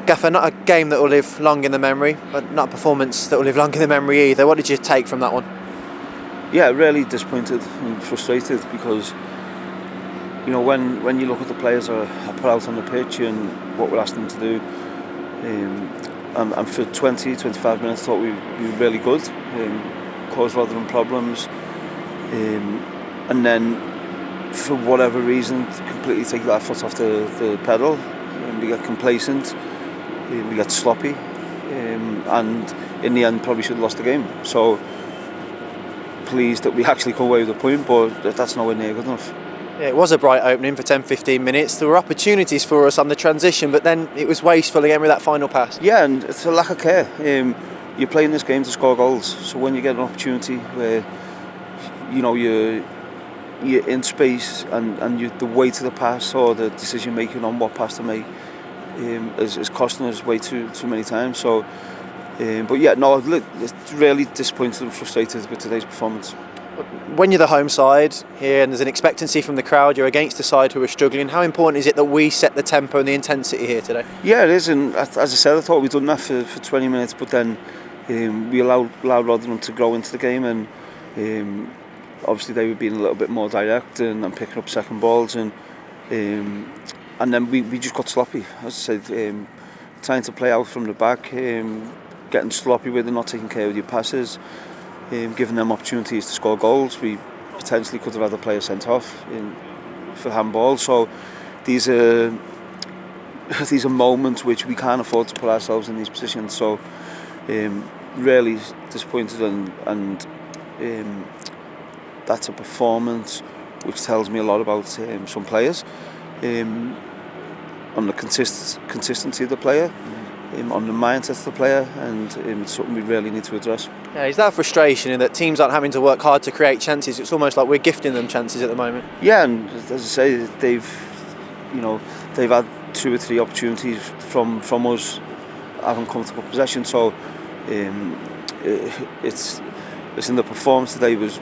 Gaffer, not a game that will live long in the memory, but not a performance that will live long in the memory either. What did you take from that one? Yeah, really disappointed and frustrated because, you know, when you look at the players are put out on the pitch and what we're asking them to do, and for 20-25 minutes I thought we were really good, caused Rotherham problems, and then for whatever reason completely take that foot off the pedal, and we get complacent, we get sloppy, and in the end probably should have lost the game. So pleased that we actually come away with a point, but that's nowhere near good enough. Yeah, it was a bright opening for 10-15 minutes. There were opportunities for us on the transition, but then it was wasteful again with that final pass. Yeah, and it's a lack of care. You're playing this game to score goals, so when you get an opportunity where you know you're in space and the weight of the pass or the decision making on what pass to make is costing us way too many times. So, but yeah, no, it's really disappointed and frustrated with today's performance. When you're the home side here and there's an expectancy from the crowd, you're against a side who are struggling. How important is it that we set the tempo and the intensity here today? Yeah, it is, and as I said, I thought we'd done that for 20 minutes, but then we allowed Rotherham to grow into the game, and obviously they were being a little bit more direct and picking up second balls, and then we just got sloppy. As I said, trying to play out from the back, getting sloppy with it, not taking care of your passes, giving them opportunities to score goals. We potentially could have had a player sent off for handball. So these are moments which we can't afford to put ourselves in these positions. So really disappointed, and that's a performance which tells me a lot about some players, on the consistency of the player, on the mindset of the player, and it's something we really need to address. Yeah, is that frustration in that teams aren't having to work hard to create chances? It's almost like we're gifting them chances at the moment. Yeah, and as I say, they've had 2 or 3 opportunities from us having comfortable possession. So it's the performance today was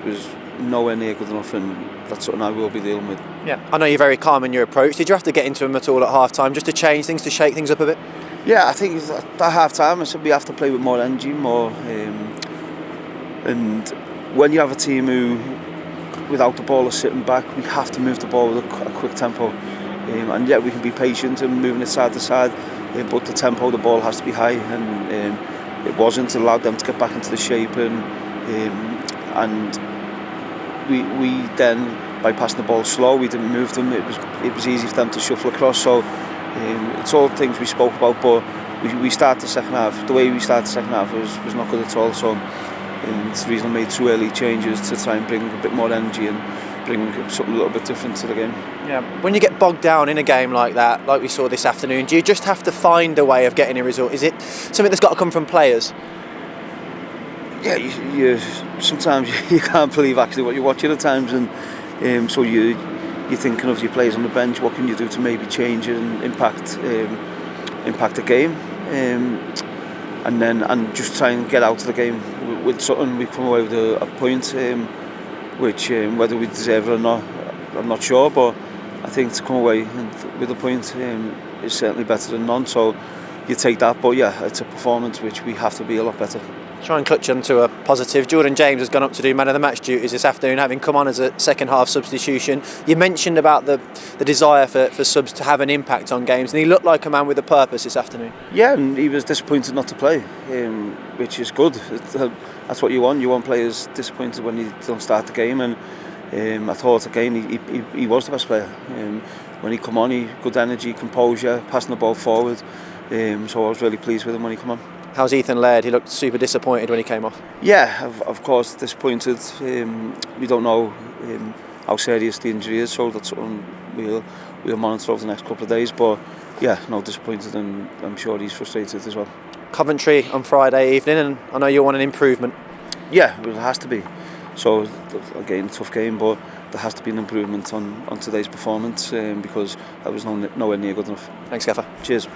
nowhere near good enough, and that's something I will be dealing with. Yeah, I know you're very calm in your approach. Did you have to get into them at all at half time just to change things, to shake things up a bit? Yeah, I think at half time I said we have to play with more energy, more, and when you have a team who without the ball are sitting back, we have to move the ball with a quick tempo, and yeah, we can be patient and moving it side to side, but the tempo of the ball has to be high, and it wasn't. It allowed them to get back into the shape, and we then, by passing the ball slow, we didn't move them. It was easy for them to shuffle across. So it's all things we spoke about, but we started the second half. The way we started the second half was not good at all. So it's the reason I made 2 early changes to try and bring a bit more energy and bring something a little bit different to the game. Yeah. When you get bogged down in a game like that, like we saw this afternoon, do you just have to find a way of getting a result? Is it something that's got to come from players? Yeah, you sometimes you can't believe actually what you're watching at times, and so you're thinking of your players on the bench. What can you do to maybe change it and impact the game, and just try and get out of the game with something. We come away with a point, which whether we deserve it or not, I'm not sure, but I think to come away with a point is certainly better than none. So you take that, but yeah, it's a performance which we have to be a lot better. Try and clutch onto a positive. Jordan James has gone up to do man of the match duties this afternoon, having come on as a second half substitution. You mentioned about the desire for subs to have an impact on games, and he looked like a man with a purpose this afternoon. Yeah, and he was disappointed not to play, which is good. That's what you want. You want players disappointed when you don't start the game, and I thought again he was the best player. When he come on, he good energy, composure, passing the ball forward. So I was really pleased with him when he come on. How's Ethan Laird? He looked super disappointed when he came off. Yeah, of course disappointed. We don't know how serious the injury is, so that's something we'll monitor over the next couple of days. But yeah, no, disappointed, and I'm sure he's frustrated as well. Coventry on Friday evening, and I know you want an improvement. Yeah, well, it has to be. So again, tough game, but there has to be an improvement on today's performance, because that was nowhere near good enough. Thanks, Gaffer. Cheers.